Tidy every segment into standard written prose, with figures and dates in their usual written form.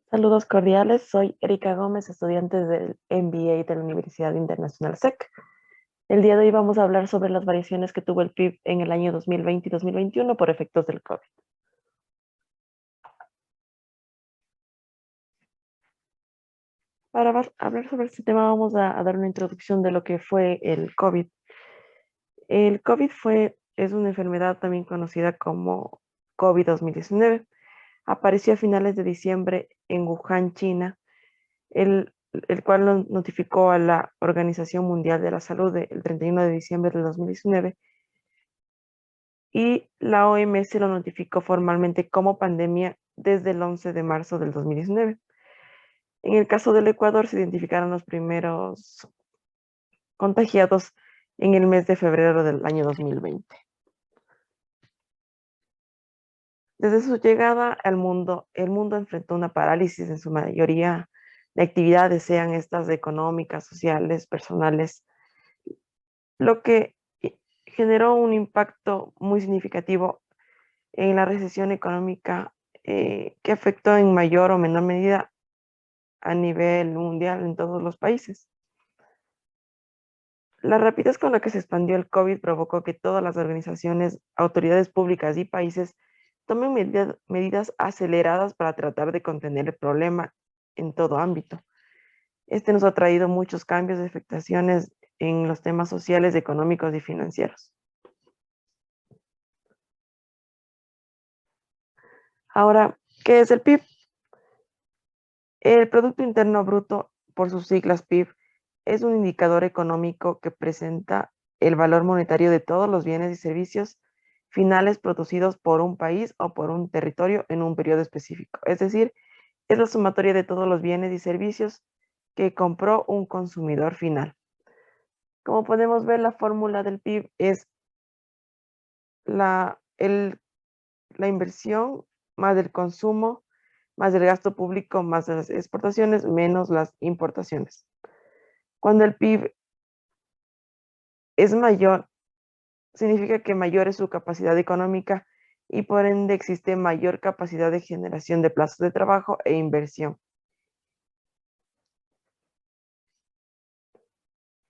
Saludos cordiales, soy Erika Gómez, estudiante del MBA de la Universidad Internacional SEC. El día de hoy vamos a hablar sobre las variaciones que tuvo el PIB en el año 2020 y 2021 por efectos del COVID. Para hablar sobre este tema vamos a dar una introducción de lo que fue el COVID. El COVID es una enfermedad también conocida como COVID-2019. Apareció a finales de diciembre en Wuhan, China, el cual lo notificó a la Organización Mundial de la Salud el 31 de diciembre del 2019 y la OMS lo notificó formalmente como pandemia desde el 11 de marzo del 2019. En el caso del Ecuador se identificaron los primeros contagiados en el mes de febrero del año 2020. Desde su llegada al mundo, el mundo enfrentó una parálisis en su mayoría de actividades, sean estas económicas, sociales, personales, lo que generó un impacto muy significativo en la recesión económica que afectó en mayor o menor medida a nivel mundial en todos los países. La rapidez con la que se expandió el COVID provocó que todas las organizaciones, autoridades públicas y países tomen medidas aceleradas para tratar de contener el problema en todo ámbito. Este nos ha traído muchos cambios y afectaciones en los temas sociales, económicos y financieros. Ahora, ¿qué es el PIB? El Producto Interno Bruto, por sus siglas PIB, es un indicador económico que presenta el valor monetario de todos los bienes y servicios finales producidos por un país o por un territorio en un periodo específico. Es decir, es la sumatoria de todos los bienes y servicios que compró un consumidor final. Como podemos ver, la fórmula del PIB es la inversión más el consumo, más el gasto público, más las exportaciones, menos las importaciones. Cuando el PIB es mayor, significa que mayor es su capacidad económica y por ende existe mayor capacidad de generación de plazos de trabajo e inversión.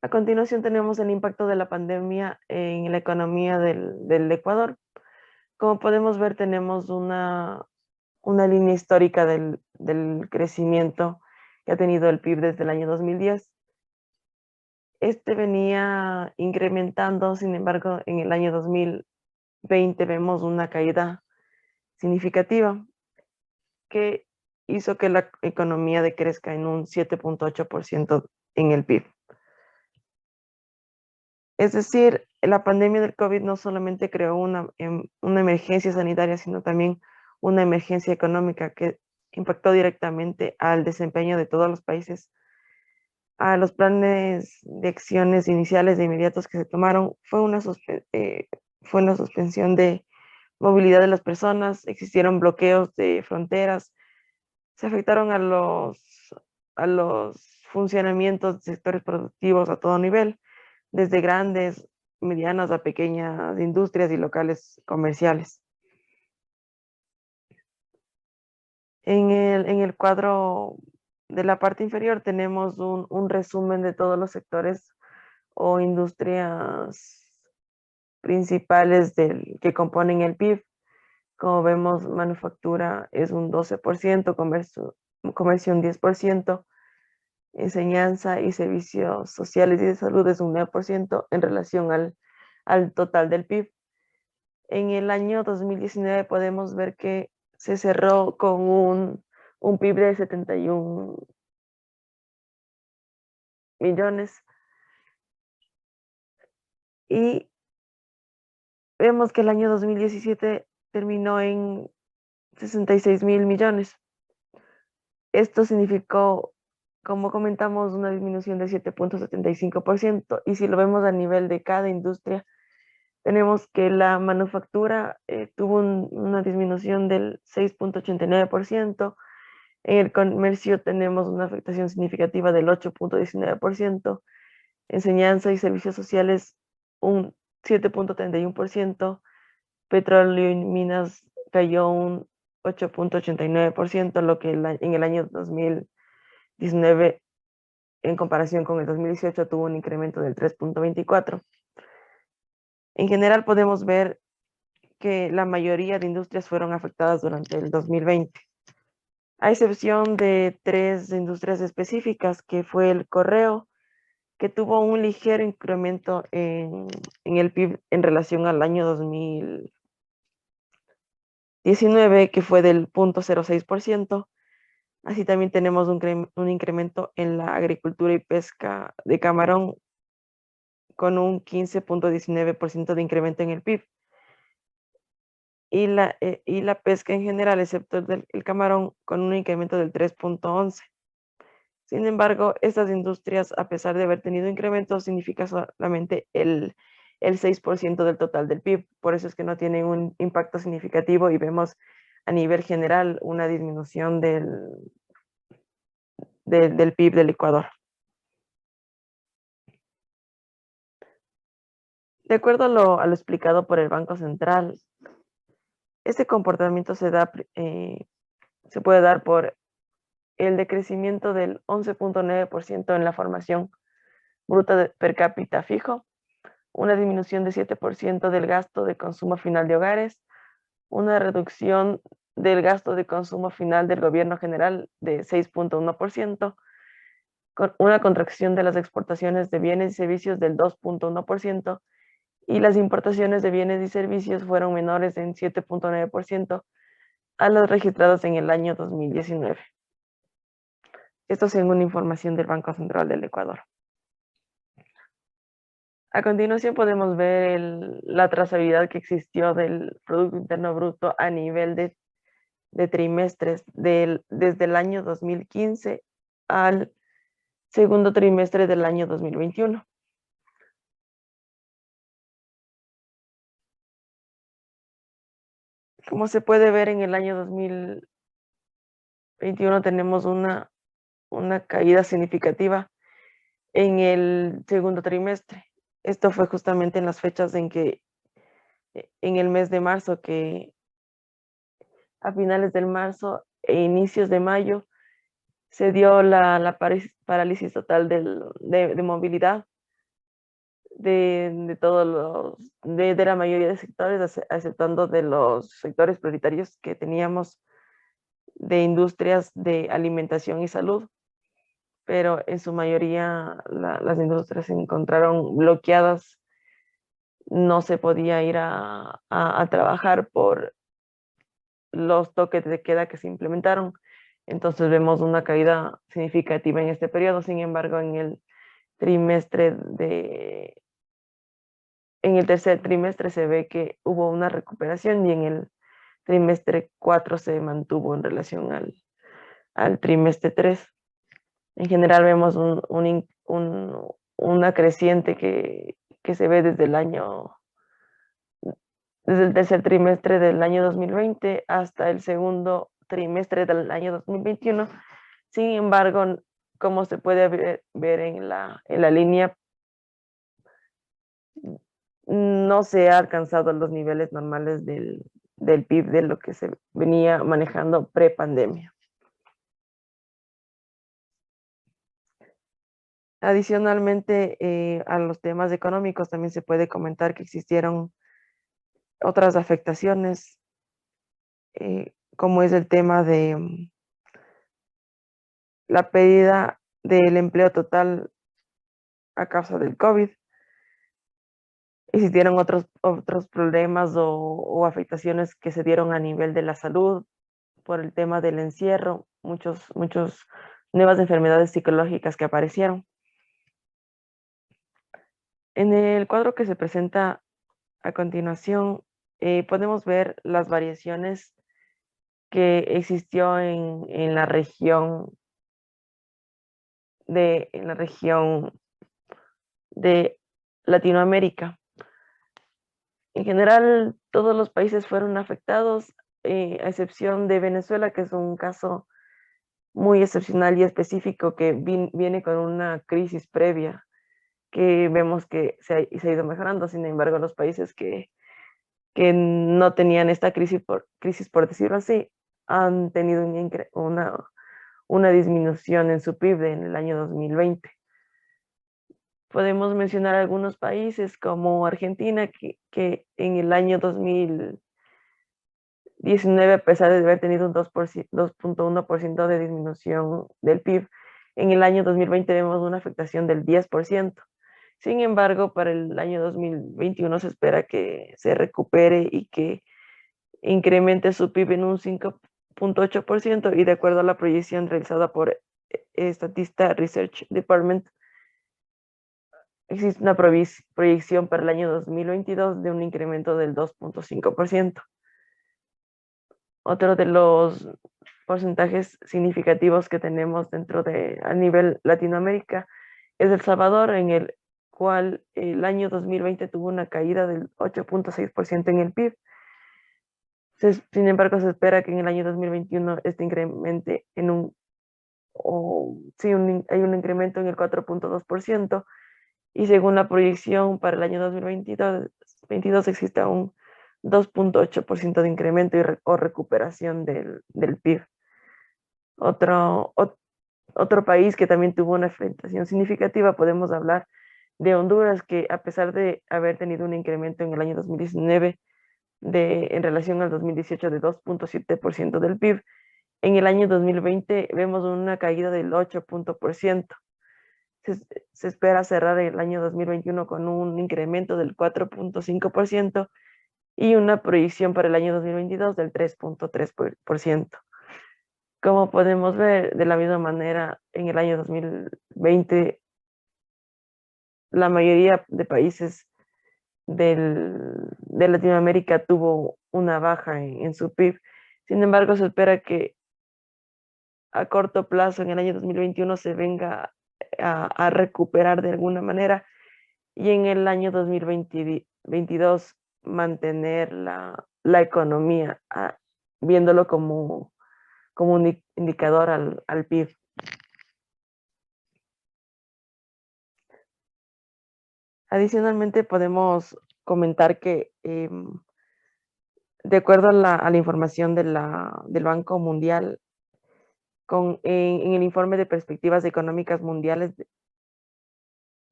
A continuación tenemos el impacto de la pandemia en la economía del Ecuador. Como podemos ver, tenemos una línea histórica del crecimiento que ha tenido el PIB desde el año 2010. Este venía incrementando, sin embargo, en el año 2020 vemos una caída significativa que hizo que la economía decrezca en un 7.8% en el PIB. Es decir, la pandemia del COVID no solamente creó una emergencia sanitaria, sino también una emergencia económica que impactó directamente al desempeño de todos los países. A los planes de acciones iniciales de inmediatos que se tomaron fue una suspensión de movilidad de las personas, existieron bloqueos de fronteras, se afectaron a los funcionamientos de sectores productivos a todo nivel, desde grandes, medianas a pequeñas industrias y locales comerciales. En el cuadro de la parte inferior tenemos un resumen de todos los sectores o industrias principales que componen el PIB. Como vemos, manufactura es un 12%, comercio un 10%, enseñanza y servicios sociales y de salud es un 9% en relación al total del PIB. En el año 2019 podemos ver que se cerró con un PIB de 71 millones y vemos que el año 2017 terminó en 66.000 millones. Esto significó, como comentamos, una disminución de 7.75%. Y si lo vemos a nivel de cada industria, tenemos que la manufactura tuvo una disminución del 6.89%. En el comercio tenemos una afectación significativa del 8.19%. Enseñanza y servicios sociales un 7.31%. Petróleo y minas cayó un 8.89%, lo que en el año 2019, en comparación con el 2018, tuvo un incremento del 3.24%. En general podemos ver que la mayoría de industrias fueron afectadas durante el 2020, a excepción de 3 industrias específicas, que fue el correo, que tuvo un ligero incremento en el PIB en relación al año 2019, que fue del 0.06%. Así también tenemos un incremento en la agricultura y pesca de camarón, con un 15.19% de incremento en el PIB. Y la pesca en general, excepto el camarón, con un incremento del 3.11%. Sin embargo, estas industrias, a pesar de haber tenido incrementos, significa solamente el 6% del total del PIB. Por eso es que no tienen un impacto significativo y vemos a nivel general una disminución del PIB del Ecuador. De acuerdo a lo explicado por el Banco Central, este comportamiento se puede dar por el decrecimiento del 11.9% en la formación bruta per cápita fijo, una disminución de 7% del gasto de consumo final de hogares, una reducción del gasto de consumo final del gobierno general de 6.1%, con una contracción de las exportaciones de bienes y servicios del 2.1%, y las importaciones de bienes y servicios fueron menores en 7.9% a las registradas en el año 2019. Esto según información del Banco Central del Ecuador. A continuación podemos ver la trazabilidad que existió del Producto Interno Bruto a nivel de trimestres desde el año 2015 al segundo trimestre del año 2021. Como se puede ver, en el año 2021 tenemos una caída significativa en el segundo trimestre. Esto fue justamente en las fechas en el mes de marzo, que a finales del marzo e inicios de mayo se dio la parálisis total de movilidad de todos de la mayoría de sectores, exceptuando de los sectores prioritarios que teníamos, de industrias de alimentación y salud, pero en su mayoría las industrias se encontraron bloqueadas. No se podía ir a trabajar por los toques de queda que se implementaron. Entonces vemos una caída significativa en este periodo. Sin embargo, en el tercer trimestre se ve que hubo una recuperación, y en el trimestre 4 se mantuvo en relación al trimestre 3. En general vemos una creciente que se ve desde el tercer trimestre del año 2020 hasta el segundo trimestre del año 2021. Sin embargo, como se puede ver en la línea, no se ha alcanzado los niveles normales del PIB de lo que se venía manejando pre-pandemia. Adicionalmente, a los temas económicos, también se puede comentar que existieron otras afectaciones, como es el tema de la pérdida del empleo total a causa del COVID. Existieron otros problemas o afectaciones que se dieron a nivel de la salud por el tema del encierro, muchos nuevas enfermedades psicológicas que aparecieron. En el cuadro que se presenta a continuación, podemos ver las variaciones que existió en la región de Latinoamérica. En general, todos los países fueron afectados, a excepción de Venezuela, que es un caso muy excepcional y específico, que viene con una crisis previa que vemos que se ha ido mejorando. Sin embargo, los países que no tenían esta crisis, por decirlo así, han tenido una disminución en su PIB en el año 2020. Podemos mencionar algunos países como Argentina, que en el año 2019, a pesar de haber tenido un 2.1% de disminución del PIB, en el año 2020 vemos una afectación del 10%. Sin embargo, para el año 2021 se espera que se recupere y que incremente su PIB en un 5.8%, y de acuerdo a la proyección realizada por Statista Research Department, existe una proyección para el año 2022 de un incremento del 2.5%. Otro de los porcentajes significativos que tenemos a nivel Latinoamérica es El Salvador, en el cual el año 2020 tuvo una caída del 8.6% en el PIB. Sin embargo, se espera que en el año 2021 este incremente hay un incremento en el 4.2%, y según la proyección para el año 2022 exista un 2.8% de incremento o recuperación del PIB. Otro país que también tuvo una afectación significativa, podemos hablar de Honduras, que a pesar de haber tenido un incremento en el año 2019 en relación al 2018 de 2.7% del PIB, en el año 2020 vemos una caída del 8%. Se espera cerrar el año 2021 con un incremento del 4.5% y una proyección para el año 2022 del 3.3%. Como podemos ver, de la misma manera, en el año 2020, la mayoría de países de Latinoamérica tuvo una baja en su PIB. Sin embargo, se espera que a corto plazo, en el año 2021, se venga a recuperar de alguna manera, y en el año 2022 mantener la economía, viéndolo como un indicador al PIB. Adicionalmente, podemos comentar que de acuerdo a la información del Banco Mundial, en el informe de perspectivas económicas mundiales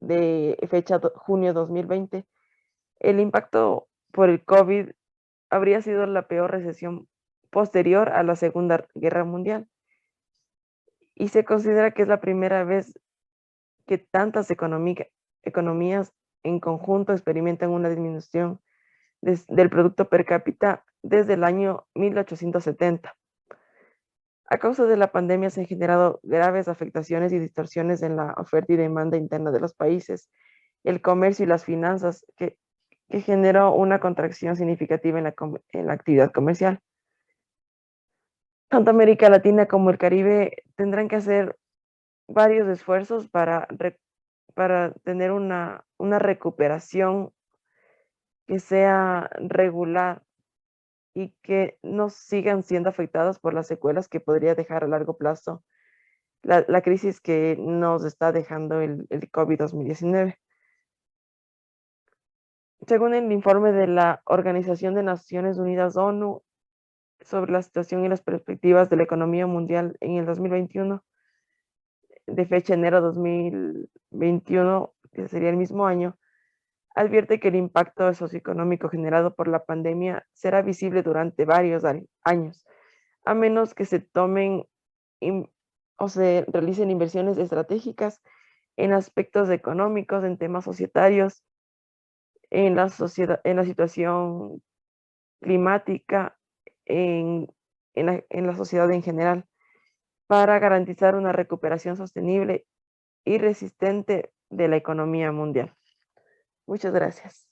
de fecha junio 2020, el impacto por el COVID habría sido la peor recesión posterior a la Segunda Guerra Mundial, y se considera que es la primera vez que tantas economías en conjunto experimentan una disminución del Producto Per Cápita desde el año 1870. A causa de la pandemia se han generado graves afectaciones y distorsiones en la oferta y demanda interna de los países, el comercio y las finanzas, que generó una contracción significativa en la actividad comercial. Tanto América Latina como el Caribe tendrán que hacer varios esfuerzos para tener una recuperación que sea regular y que no sigan siendo afectadas por las secuelas que podría dejar a largo plazo la crisis que nos está dejando el COVID-19. Según el informe de la Organización de Naciones Unidas, ONU, sobre la situación y las perspectivas de la economía mundial en el 2021, de fecha enero 2021, que sería el mismo año, advierte que el impacto socioeconómico generado por la pandemia será visible durante varios años, a menos que se tomen o se realicen inversiones estratégicas en aspectos económicos, en temas societarios, en la situación climática, en la sociedad en general, para garantizar una recuperación sostenible y resistente de la economía mundial. Muchas gracias.